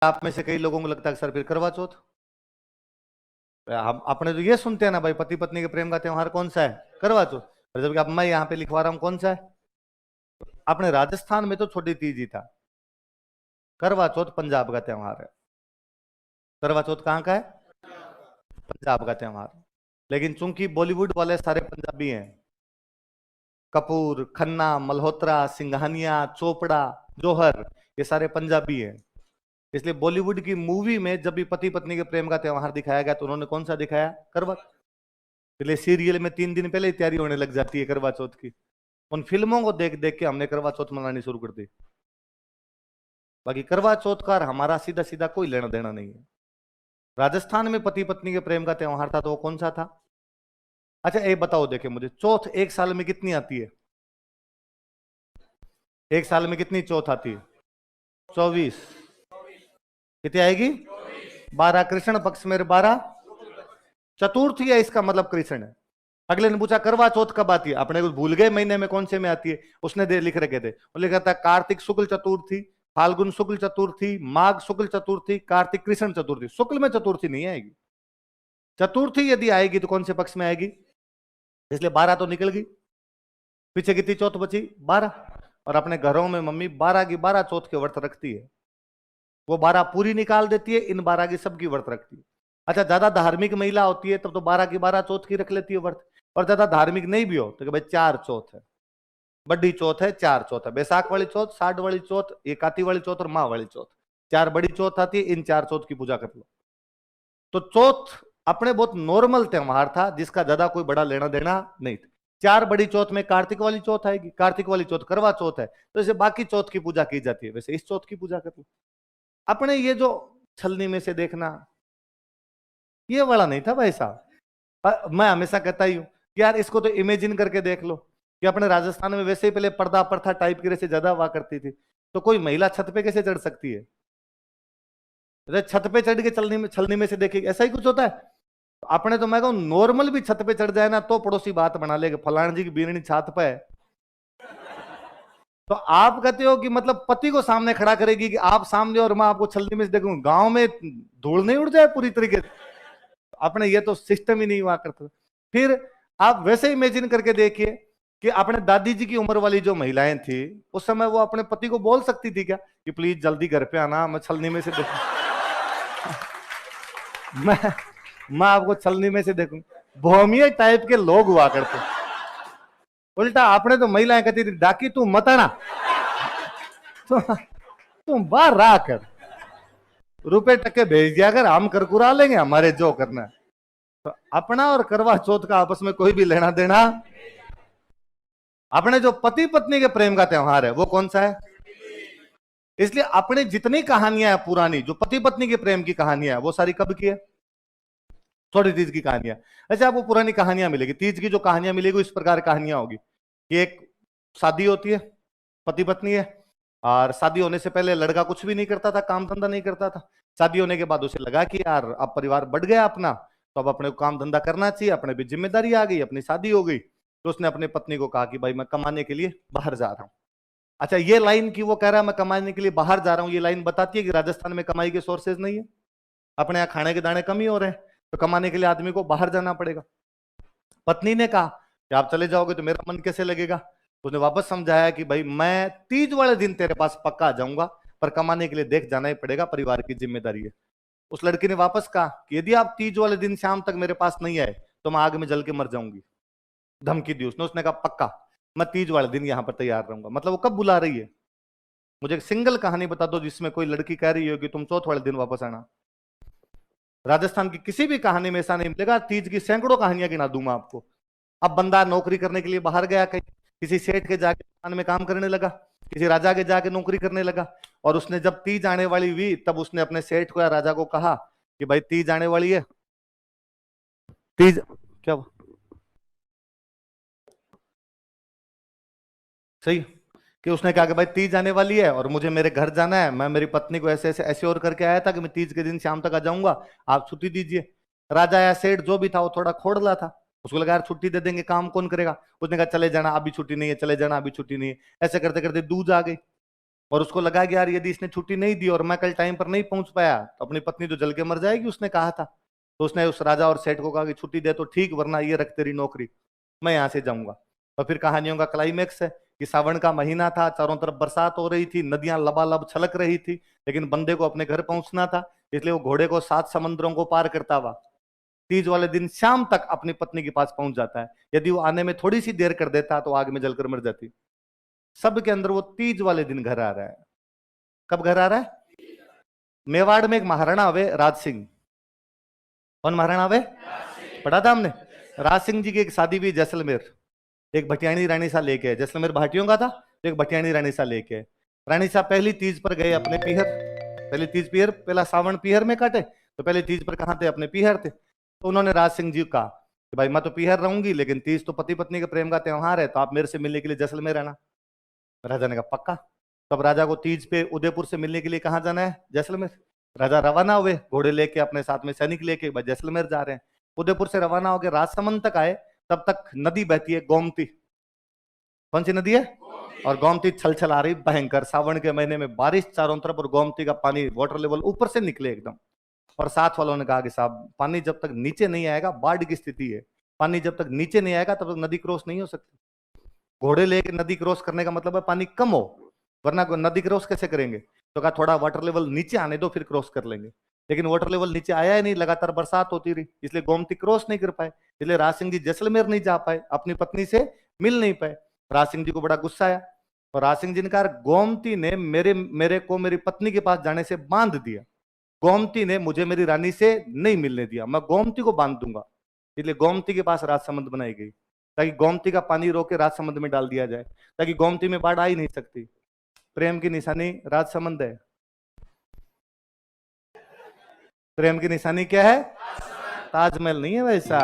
आप में से कई लोगों को लगता है सर फिर करवा चौथ, हम अपने तो ये सुनते हैं ना भाई, पति पत्नी के प्रेम का त्योहार कौन सा है, करवा चौथ। और जबकि अब मैं यहाँ पे लिखवा रहा हूँ कौन सा है, अपने राजस्थान में तो छोटी तीज ही था, करवा चौथ पंजाब का त्योहार है। करवा चौथ कहाँ का है, पंजाब का त्योहार। लेकिन चूंकि बॉलीवुड वाले सारे पंजाबी हैं, कपूर, खन्ना, मल्होत्रा, सिंघानिया, चोपड़ा, जौहर, ये सारे पंजाबी हैं। इसलिए बॉलीवुड की मूवी में जब भी पति पत्नी के प्रेम का त्योहार दिखाया गया तो उन्होंने कौन सा दिखाया, करवा। इसलिए सीरियल में 3 दिन पहले ही तैयारी होने लग जाती है करवा चौथ की। उन फिल्मों को देख देख के हमने करवा चौथ मनानी शुरू कर दी। बाकी करवा चौथ का हमारा सीधा सीधा कोई लेना देना नहीं है। राजस्थान में पति पत्नी के प्रेम का त्योहार था तो वो कौन सा था। अच्छा एक बताओ, देखे मुझे, चौथ एक साल में कितनी आती है, एक साल में कितनी चौथ आती है, 24। कितनी आएगी, 12 कृष्ण पक्ष में, 12 चतुर्थी है, इसका मतलब कृष्ण है। अगले ने पूछा करवा चौथ कब आती है, अपने को भूल गए महीने में कौन से में आती है, उसने दे लिख रखे थे, वो लिखा था कार्तिक शुक्ल चतुर्थी, फाल्गुन शुक्ल चतुर्थी, माघ शुक्ल चतुर्थी, कार्तिक कृष्ण चतुर्थी। शुक्ल में चतुर्थी नहीं आएगी, चतुर्थी यदि आएगी तो कौन से पक्ष में आएगी, इसलिए 12 तो निकल गई, पीछे कितनी चौथ बची, 12। और अपने घरों में मम्मी 12 की 12 चौथ के व्रत रखती है, वो 12 पूरी निकाल देती है, इन 12 की सबकी व्रत रखती है। अच्छा ज्यादा धार्मिक महिला होती है तब तो 12 की 12 चौथ की रख लेती है व्रत, और ज्यादा धार्मिक नहीं भी हो तो भाई 4 चौथ है, बड़ी चौथ है, 4 चौथ है, बैसाख वाली चौथ, साठ वाली चौथ, एकाती वाली चौथ और माह वाली चौथ, 4 बड़ी चौथ आती है, इन 4 चौथ की पूजा कर लो। तो चौथ अपने बहुत नॉर्मल त्योहार था जिसका ज्यादा कोई बड़ा लेना देना नहीं था। 4 बड़ी चौथ में कार्तिक वाली चौथ आएगी, कार्तिक वाली चौथ करवा चौथ है, तो इसे बाकी चौथ की पूजा की जाती है, वैसे इस चौथ की पूजा कर लो। अपने ये जो छलनी में से देखना, ये वाला नहीं था भाई साहब। मैं हमेशा कहता ही हूं कि यार इसको तो इमेजिन करके देख लो कि अपने राजस्थान में वैसे ही पहले पर्दा प्रथा टाइप की से ज्यादा हुआ करती थी, तो कोई महिला छत पे कैसे चढ़ सकती है, अरे छत पे चढ़ के चलने में छलनी में से देखेगी, ऐसा ही कुछ होता है। तो अपने तो मैं कहूं नॉर्मल भी छत पे चढ़ जाए ना तो पड़ोसी बात बना लेगा, फलान जी की बीरनी छत पे है। तो आप कहते हो कि मतलब पति को सामने खड़ा करेगी कि आप सामने और मैं आपको छलनी में से देखूं, गांव में धूल नहीं उड़ जाए पूरी तरीके से। अपने ये तो सिस्टम ही नहीं हुआ करता। फिर आप वैसे इमेजिन करके देखिए कि अपने दादी जी की उम्र वाली जो महिलाएं थी उस समय वो अपने पति को बोल सकती थी क्या कि प्लीज जल्दी घर पे आना, मैं छलनी में से देखूं। मैं मैं आपको छलनी में से देखूं। भौमिया टाइप के लोग हुआ करते। उल्टा आपने तो महिलाएं कहती थी डाकी तू मत आना, तुम बाहर रहा कर, रुपए टके भेज दिया कर, हम करकुरा लेंगे, हमारे जो करना है। तो अपना और करवा चौथ का आपस में कोई भी लेना देना। अपने जो पति पत्नी के प्रेम का त्योहार है वो कौन सा है। इसलिए अपने जितनी कहानियां हैं पुरानी, जो पति पत्नी के प्रेम की कहानियां है वो सारी कब की है, थोड़ी तीज की कहानियां। अच्छा आपको पुरानी कहानियां मिलेगी, तीज की जो कहानियां मिलेगी इस प्रकार कहानियां होगी कि एक शादी होती है, पति पत्नी है, और शादी होने से पहले लड़का कुछ भी नहीं करता था, काम धंधा नहीं करता था। शादी होने के बाद उसे लगा कि यार अब परिवार बढ़ गया अपना, तो अब अपने को काम धंधा करना चाहिए, अपने भी जिम्मेदारी आ गई, अपनी शादी हो गई, तो उसने अपनी पत्नी को कहा कि भाई मैं कमाने के लिए बाहर जा रहा हूं। अच्छा ये लाइन की वो कह रहा है मैं कमाने के लिए बाहर जा रहा हूं, ये लाइन बताती है कि राजस्थान में कमाई के सोर्सेज नहीं है, अपने यहाँ खाने के दाने कम ही हो रहे हैं, तो कमाने के लिए आदमी को बाहर जाना पड़ेगा। पत्नी ने कहा कि आप चले जाओगे तो मेरा मन कैसे लगेगा। उसने वापस समझाया कि भाई मैं तीज वाले दिन तेरे पास पक्का आ जाऊंगा, पर कमाने के लिए देख जाना ही पड़ेगा, परिवार की जिम्मेदारी है। उस लड़की ने वापस कहा कि यदि आप तीज वाले दिन शाम तक मेरे पास नहीं आए तो मैं आग में जल के मर जाऊंगी, धमकी दी उसने। उसने कहा पक्का मैं तीज वाले दिन यहां पर तैयार रहूंगा। मतलब वो कब बुला रही है, मुझे एक सिंगल कहानी बता दो जिसमें कोई लड़की कह रही हो कि तुम चौथ वाले दिन वापस आना। राजस्थान की किसी भी कहानी में ऐसा नहीं मिलेगा। तीज की सैकड़ों कहानियां गिना दूंगा आपको। अब बंदा नौकरी करने के लिए बाहर गया, कहीं किसी सेठ के जाके दुकान में काम करने लगा, किसी राजा के जाके नौकरी करने लगा, और उसने जब तीज आने वाली हुई तब उसने अपने सेठ को या राजा को कहा कि भाई तीज आने वाली है, तीज क्या सही कि उसने कहा कि भाई तीज आने वाली है और मुझे मेरे घर जाना है, मैं मेरी पत्नी को ऐसे ऐसे ऐसे और करके आया था कि मैं तीज के दिन शाम तक आ जाऊंगा, आप छुट्टी दीजिए। राजा या सेठ जो भी था वो थोड़ा खोड़ला था, उसको लगा यार छुट्टी दे देंगे काम कौन करेगा। उसने कहा चले जाना, अभी छुट्टी नहीं है, चले जाना, अभी छुट्टी नहीं है। ऐसे करते करते दूज आ गई। और उसको लगा कि यार यदि इसने छुट्टी नहीं दी और मैं कल टाइम पर नहीं पहुंच पाया तो अपनी पत्नी तो जल के मर जाएगी, उसने कहा था। तो उसने उस राजा और सेठ को कहा कि छुट्टी दे तो ठीक, वरना ये रख तेरी नौकरी, मैं यहां से जाऊंगा। और फिर कहानियों का क्लाइमेक्स है कि सावन का महीना था, चारों तरफ बरसात हो रही थी, नदियां लबालब छलक रही थी, लेकिन बंदे को अपने घर पहुंचना था, इसलिए वो घोड़े को 7 समुद्रों को पार करता हुआ तीज वाले दिन शाम तक अपनी पत्नी के पास पहुंच जाता है। यदि वो आने में थोड़ी सी देर कर देता तो आग में जलकर मर जाती। सबके अंदर वो तीज वाले दिन घर आ रहा है। कब घर आ रहा है? मेवाड़ में एक महाराणा हुए राज सिंह। कौन महाराणा हुए? पढ़ा था हमने। राज सिंह जी की एक शादी भी जैसलमेर, एक भटियाणी रानी सा लेके, जैसलमेर भाटियों का था, तो एक भटियाणी रानी सा लेके। रानी साहब पहली तीज पर गए अपने पीहर, पहली तीज पीहर, पहला सावन पीहर में काटे, तो पहले तीज पर कहाँ थे? अपने पीहर थे। तो उन्होंने राज सिंह जी को कहा कि भाई मैं तो पीहर रहूंगी, लेकिन तीज तो पति पत्नी के प्रेम का त्योहार है, तो आप मेरे से मिलने के लिए जैसलमेर आना। राजा ने कहा पक्का। तब राजा को तीज पे उदयपुर से मिलने के लिए कहाँ जाना है? जैसलमेर। राजा रवाना हुए घोड़े लेके, अपने साथ में सैनिक लेके, भाई जैसलमेर जा रहे हैं। उदयपुर से रवाना होकर राजसमंद तक आए, तब तक नदी बहती है गोमती। कौन सी नदी है? और गोमती छल छल आ रही भयंकर, सावन के महीने में बारिश चारों तरफ, और गोमती का पानी वाटर लेवल ऊपर से निकले एकदम। और साथ वालों ने कहा कि साहब पानी जब तक नीचे नहीं आएगा, बाढ़ की स्थिति है, पानी जब तक नीचे नहीं आएगा तब तक नदी क्रॉस नहीं हो सकती। घोड़े लेके नदी क्रॉस करने का मतलब है पानी कम हो, वरना नदी क्रॉस कैसे करेंगे? तो कहा थोड़ा वाटर लेवल नीचे आने दो, फिर क्रॉस कर लेंगे। लेकिन वाटर लेवल नीचे आया ही नहीं, लगातार बरसात होती रही, इसलिए गोमती क्रॉस नहीं कर पाए। इसलिए राज सिंह जी जैसलमेर नहीं जा पाए, अपनी पत्नी से मिल नहीं पाए। राज सिंह जी को बड़ा गुस्सा आया, और राज सिंह जी ने कहा गोमती ने मेरे मेरे को मेरी पत्नी के पास जाने से बांध दिया, गोमती ने मुझे मेरी रानी से नहीं मिलने दिया, मैं गोमती को बांध दूंगा। इसलिए गोमती के पास राजसमंद बनाई गई, ताकि गोमती का पानी रोक के राजसमंद में डाल दिया जाए, ताकि गोमती में बाढ़ आ ही नहीं सकती। प्रेम की निशानी राजसमंद है। प्रेम की निशानी क्या है? ताजमहल नहीं है वैसा।